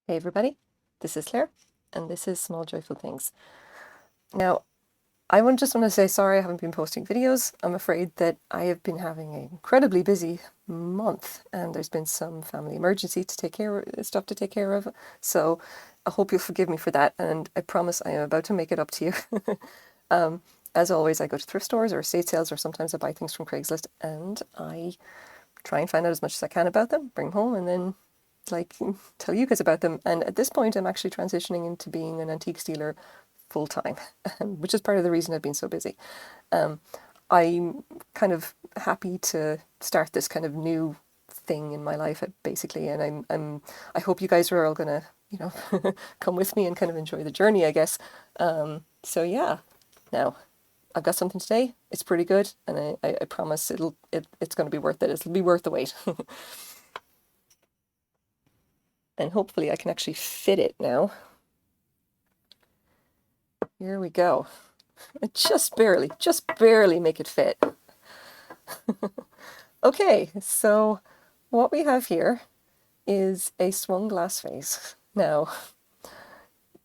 Hey everybody, this is Claire, and this is Small Joyful Things. Now, just want to say sorry I haven't been posting videos. I'm afraid that I have been having an incredibly busy month, and there's been some family emergency to take care of, stuff to take care of. So I hope you'll forgive me for that, and I promise I am about to make it up to you. As always, I go to thrift stores or estate sales, or sometimes I buy things from Craigslist, and I try and find out as much as I can about them, bring them home, and then tell you guys about them. And at this point, I'm actually transitioning into being an antique dealer full time, which is part of the reason I've been so busy. I'm kind of happy to start this kind of new thing in my life, basically, and I hope you guys are all gonna, come with me and kind of enjoy the journey, I guess. So yeah, now I've got something today. It's pretty good, and I promise it's going to be worth it. It'll be worth the wait. And hopefully I can actually fit it now. Here we go. Just barely make it fit. Okay, so what we have here is a swung glass vase. Now,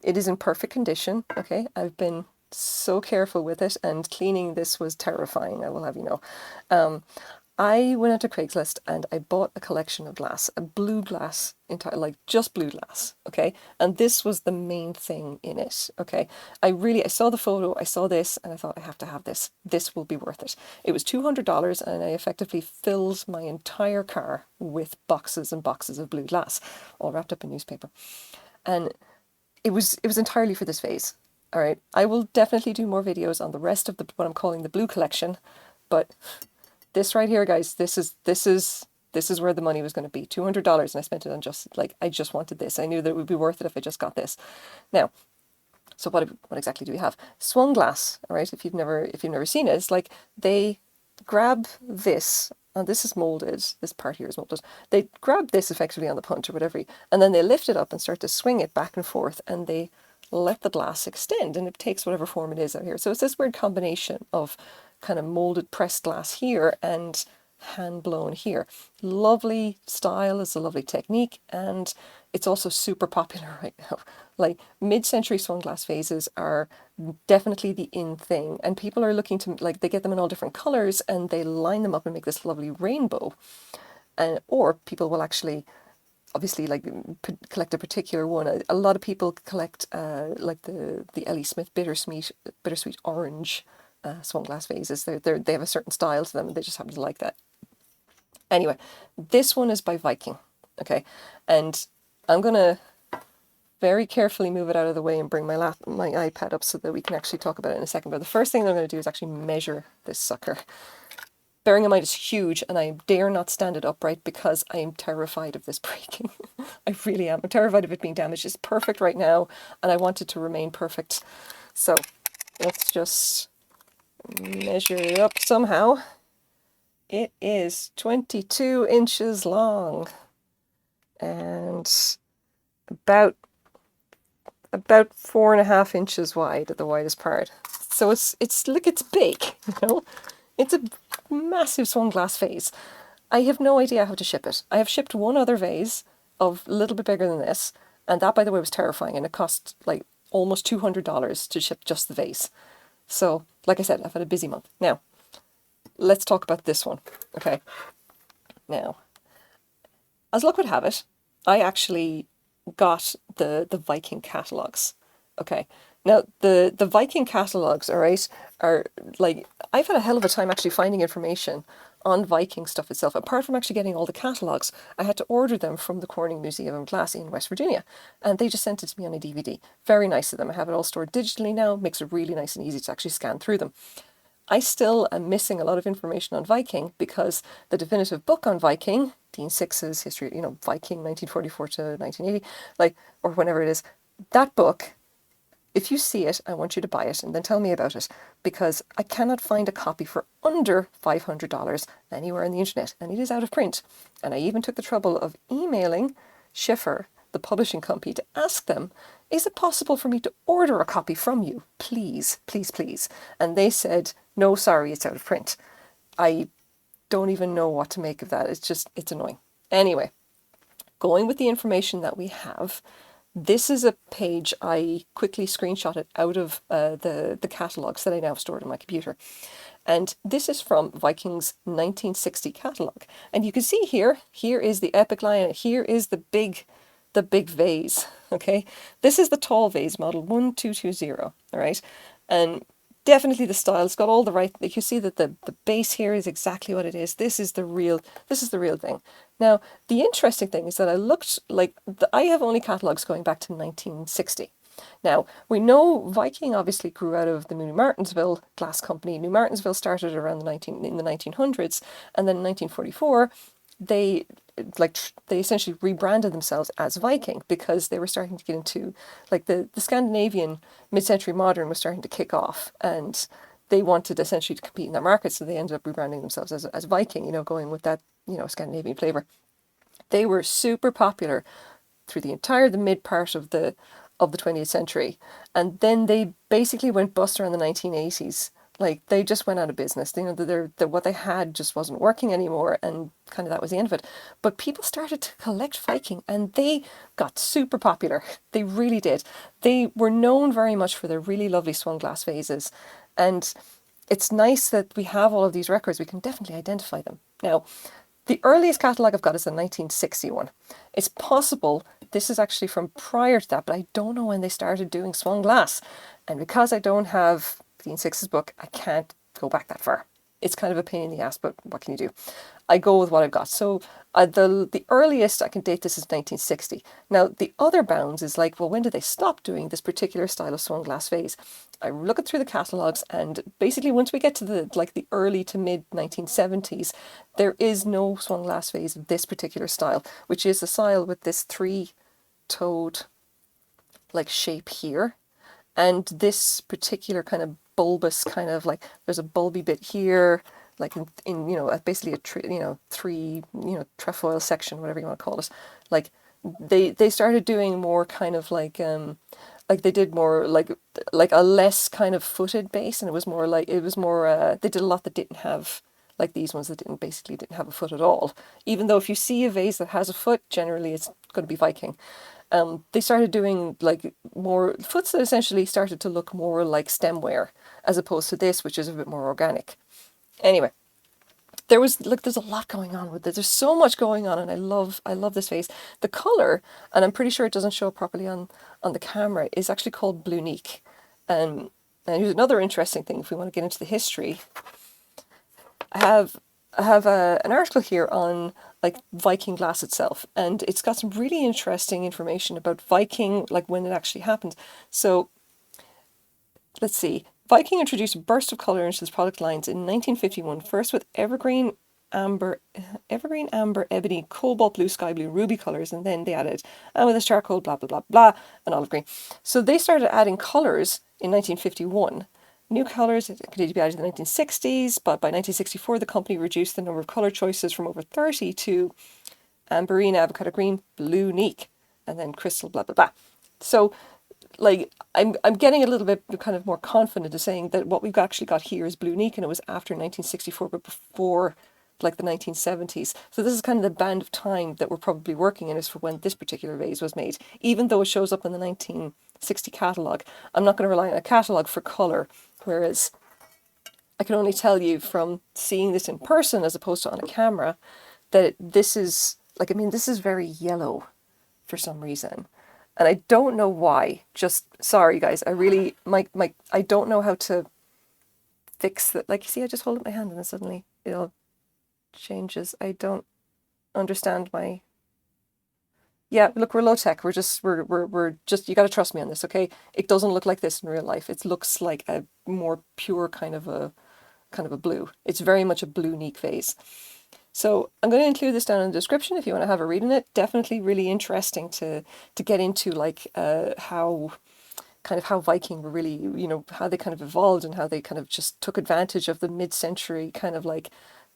it is in perfect condition, okay? I've been so careful with it, and cleaning this was terrifying, I will have you know. I went out to Craigslist and I bought a collection of glass, a blue glass, like just blue glass, okay? And this was the main thing in it, okay? I saw the photo, I saw this, and I thought, I have to have this. This will be worth it. It was $200, and I effectively filled my entire car with boxes and boxes of blue glass, all wrapped up in newspaper. And it was entirely for this vase. All right, I will definitely do more videos on the rest of what I'm calling the blue collection, but this right here, guys, this is where the money was going to be. $200, and I spent it on I just wanted this. I knew that it would be worth it if I just got this. Now, so what exactly do we have? Swung glass, all right? If you've never seen it, it's like they grab this, and this is molded. This part here is molded. They grab this effectively on the punch or whatever, and then they lift it up and start to swing it back and forth, and they let the glass extend, and it takes whatever form it is out here. So it's this weird combination of kind of molded pressed glass here and hand blown here. Lovely style, is a lovely technique, and it's also super popular right now. Like mid-century swung glass vases are definitely the in thing, and people are looking to, like, they get them in all different colors and they line them up and make this lovely rainbow. And or people will actually obviously collect a particular one. A lot of people collect like the Ellie Smith bittersweet orange swung glass vases. They have a certain style to them, and they just happen to like that. Anyway, this one is by Viking, okay, and I'm gonna very carefully move it out of the way and bring my iPad up so that we can actually talk about it in a second. But the first thing that I'm going to do is actually measure this sucker. Bearing in mind it's huge, and I dare not stand it upright because I am terrified of this breaking. I really am. I'm terrified of it being damaged. It's perfect right now, and I want it to remain perfect. So let's just measure it up somehow. It is 22 inches long and about 4.5 inches wide at the widest part. So it's big, you know. It's a massive swung glass vase. I have no idea how to ship it. I have shipped one other vase of a little bit bigger than this, and that, by the way, was terrifying, and it cost like almost $200 to ship just the vase. So, like I said, I've had a busy month. Now, let's talk about this one. Okay. Now, as luck would have it, I actually got the Viking catalogs. Okay. Now, the Viking catalogs, all right, are like, I've had a hell of a time actually finding information on Viking stuff itself. Apart from actually getting all the catalogs, I had to order them from the Corning Museum of Glass in West Virginia, and they just sent it to me on a DVD. Very nice of them. I have it all stored digitally now. Makes it really nice and easy to actually scan through them. I still am missing a lot of information on Viking because the definitive book on Viking, Dean Six's history, Viking 1944 to 1980, or whenever it is, that book, if you see it, I want you to buy it and then tell me about it, because I cannot find a copy for under $500 anywhere on the internet, and it is out of print. And I even took the trouble of emailing Schiffer, the publishing company, to ask them, is it possible for me to order a copy from you? Please, please, please. And they said, no, sorry, it's out of print. I don't even know what to make of that. It's annoying. Anyway, going with the information that we have, This is a page I quickly screenshotted out of the catalogs that I now stored on my computer. And this is from Viking's 1960 catalogue. And you can see here is the epic lion, here is the big vase, okay? This is the tall vase model 1220, all right? And definitely the style, it's got all the right, you see that the base here is exactly what it is. This is the real thing. Now, the interesting thing is that I looked, like, I have only catalogues going back to 1960. Now, we know Viking obviously grew out of the New Martinsville glass company. New Martinsville started around in the 1900s, and then in 1944, they essentially rebranded themselves as Viking because they were starting to get into, like, the Scandinavian mid-century modern was starting to kick off, and they wanted essentially to compete in that market, so they ended up rebranding themselves as Viking, you know, going with that, you know, Scandinavian flavor. They were super popular through the mid part of the 20th century, and then they basically went bust around the 1980s. Like, they just went out of business. You know, what they had just wasn't working anymore, and kind of that was the end of it. But people started to collect Viking, and they got super popular. They really did. They were known very much for their really lovely swung glass vases, and it's nice that we have all of these records. We can definitely identify them. Now, the earliest catalogue I've got is the 1961. It's possible this is actually from prior to that, but I don't know when they started doing swung glass. And because I don't have Dean Six's book, I can't go back that far. It's kind of a pain in the ass, but what can you do? I go with what I've got. So the earliest I can date this is 1960. Now, the other bounds is like, well, when did they stop doing this particular style of swung glass vase? I'm looking through the catalogues, and basically once we get to the early to mid 1970s, there is no swung glass vase of this particular style, which is a style with this three-toed like shape here, and this particular kind of bulbous kind of, like, there's a bulby bit here, like in you know, basically three, you know, trefoil section, whatever you want to call it. Like, they started doing more kind of like they did more like a less kind of footed base, and it was more they did a lot that didn't have, like these ones that didn't have a foot at all. Even though if you see a vase that has a foot, generally it's going to be Viking. They started doing like more foots that essentially started to look more like stemware, as opposed to this, which is a bit more organic. Anyway, there's a lot going on with it. There's so much going on, and I love this vase. The color, and I'm pretty sure it doesn't show up properly on the camera, is actually called Bluenique. And here's another interesting thing. If we want to get into the history, I have an article here on like Viking glass itself, and it's got some really interesting information about Viking, like when it actually happened. So let's see. Viking introduced a burst of colour into its product lines in 1951, first with evergreen, amber, ebony, cobalt blue, sky blue, ruby colours, and then they added with a charcoal, blah, blah, blah, blah, and olive green. So they started adding colours in 1951. New colours continued to be added in the 1960s, but by 1964 the company reduced the number of colour choices from over 30 to amberine, avocado green, Bluenique, and then crystal, blah, blah, blah. So, like, I'm getting a little bit kind of more confident of saying that what we've actually got here is Bluenique, and it was after 1964, but before like the 1970s. So this is kind of the band of time that we're probably working in, is for when this particular vase was made. Even though it shows up in the 1960 catalogue, I'm not going to rely on a catalogue for colour, whereas I can only tell you from seeing this in person as opposed to on a camera that this is, like, I mean, this is very yellow for some reason. And I don't know why. Just, sorry guys, I really, I don't know how to fix that. Like, you see, I just hold up my hand and then suddenly it all changes. I don't understand my... Yeah, look, we're low tech. We're just, you got to trust me on this, okay? It doesn't look like this in real life. It looks like a more pure kind of a blue. It's very much a Bluenique vase. So I'm going to include this down in the description if you want to have a read in it. Definitely really interesting to get into, like, how Viking were really, you know, how they kind of evolved and how they kind of just took advantage of the mid-century kind of like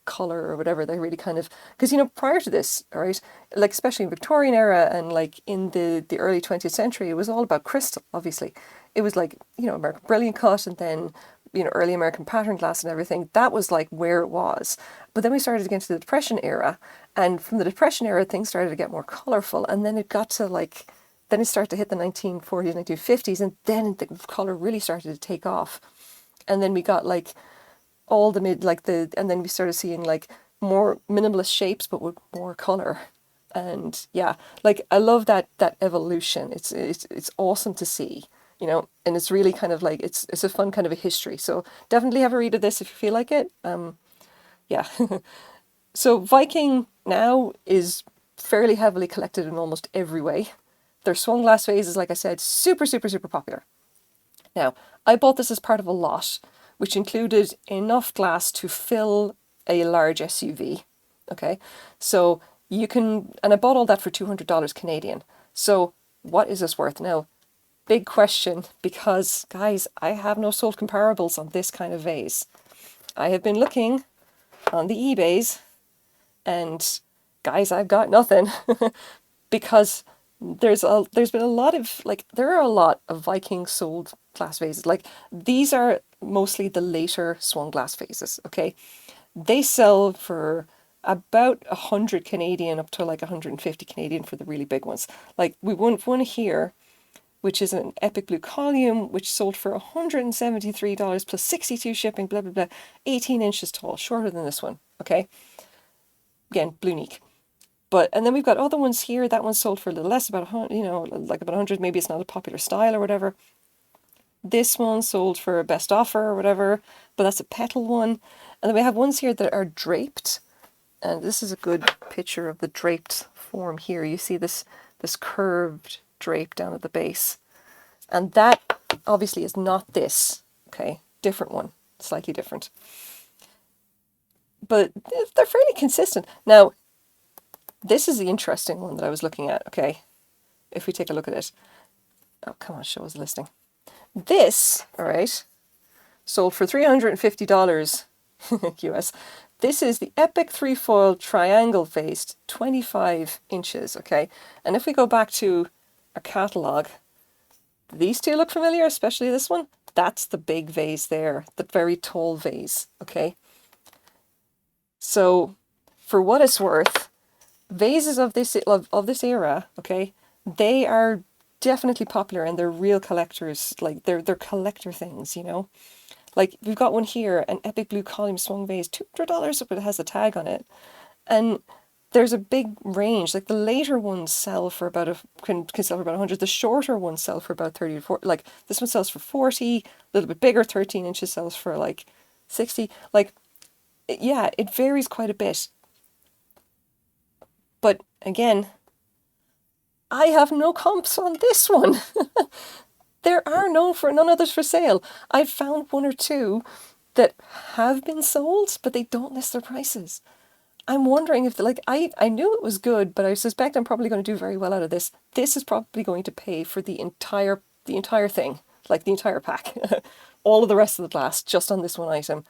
color or whatever. They really kind of, because, you know, prior to this, right, like especially in Victorian era and like in the early 20th century, it was all about crystal, obviously. It was like, you know, American brilliant cut, and then, you know, early American pattern glass and everything. That was like where it was. But then we started to get into the Depression era, and from the Depression era things started to get more colorful, and then it got to like, Then it started to hit the 1940s, 1950s, and then the colour really started to take off. And then we got like all the and then we started seeing like more minimalist shapes, but with more colour. And yeah, like I love that evolution. It's awesome to see, you know, and it's really kind of like it's a fun kind of a history. So definitely have a read of this if you feel like it. Yeah. So Viking now is fairly heavily collected in almost every way. Their swung glass vases, like I said, super, super, super popular. Now, I bought this as part of a lot, which included enough glass to fill a large SUV. Okay, so you can, and I bought all that for $200 Canadian. So what is this worth? Now, big question, because guys, I have no sold comparables on this kind of vase. I have been looking on the eBays, and guys, I've got nothing because there's been a lot of there are a lot of Viking sold glass vases. Like these are mostly the later swung glass vases. Okay, they sell for about 100 Canadian up to like 150 Canadian for the really big ones. Like we went one here, which is an Epic Blue Column, which sold for $173 plus 62 shipping, blah, blah, blah, 18 inches tall, shorter than this one, okay? Again, Bluenique. But, and then we've got other ones here. That one sold for a little less, about 100, you know, like about 100. Maybe it's not a popular style or whatever. This one sold for best offer or whatever, but that's a petal one. And then we have ones here that are draped. And this is a good picture of the draped form here. You see this curved drape down at the base. And that obviously is not this, okay? Different one, slightly different. But they're fairly consistent. Now, this is the interesting one that I was looking at, okay? If we take a look at it. Oh, come on, show us the listing. This, all right, sold for $350 US. This is the Epic 3-foil triangle vase, 25 inches, okay? And if we go back to our catalogue, these two look familiar, especially this one. That's the big vase there, the very tall vase, okay? So, for what it's worth, vases of this era, okay, they are definitely popular and they're real collectors. Like they're collector things, you know. Like we've got one here, an Epic Blue Column swung vase, $200, but it has a tag on it, and there's a big range. Like the later ones sell for about can sell for about 100. The shorter ones sell for about 30 to 40. Like this one sells for 40. A little bit bigger, 13 inches, sells for like 60. Like yeah, it varies quite a bit. But again, I have no comps on this one. There are none others for sale. I've found one or two that have been sold, but they don't list their prices. I'm wondering if, like, I knew it was good, but I suspect I'm probably going to do very well out of this. This is probably going to pay for the entire thing, like the entire pack. All of the rest of the glass, just on this one item.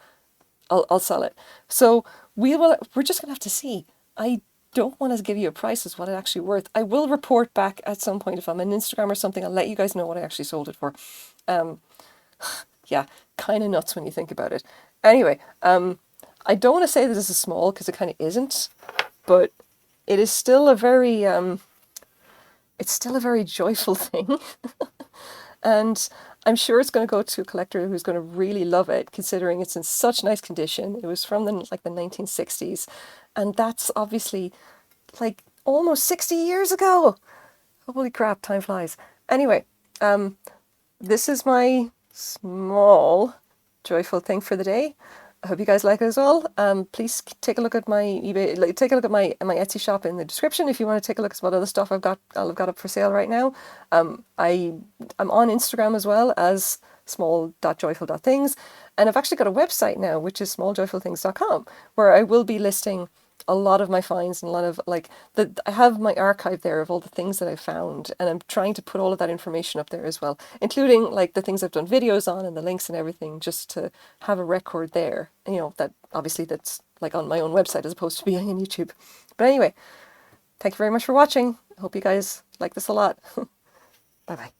I'll sell it. So we're just going to have to see. I don't want to give you a price as what it's actually worth. I will report back at some point if I'm on Instagram or something. I'll let you guys know what I actually sold it for. Yeah, kind of nuts when you think about it. Anyway, I don't want to say that this is small because it kind of isn't, but it is still a very joyful thing. And I'm sure it's going to go to a collector who's going to really love it, considering it's in such nice condition. It was from the 1960s, and that's obviously like almost 60 years ago. Holy crap, time flies. Anyway, this is my small joyful thing for the day. I hope you guys like it as well. Please take a look at my eBay, take a look at my Etsy shop in the description if you want to take a look at some other stuff I've got up for sale right now. I'm on Instagram as well as small.joyful.things, and I've actually got a website now, which is smalljoyfulthings.com, where I will be listing a lot of my finds and a lot of I have my archive there of all the things that I found, and I'm trying to put all of that information up there as well, including like the things I've done videos on and the links and everything, just to have a record there, you know, that obviously that's like on my own website as opposed to being on YouTube. But anyway, thank you very much for watching. I hope you guys like this a lot. Bye bye.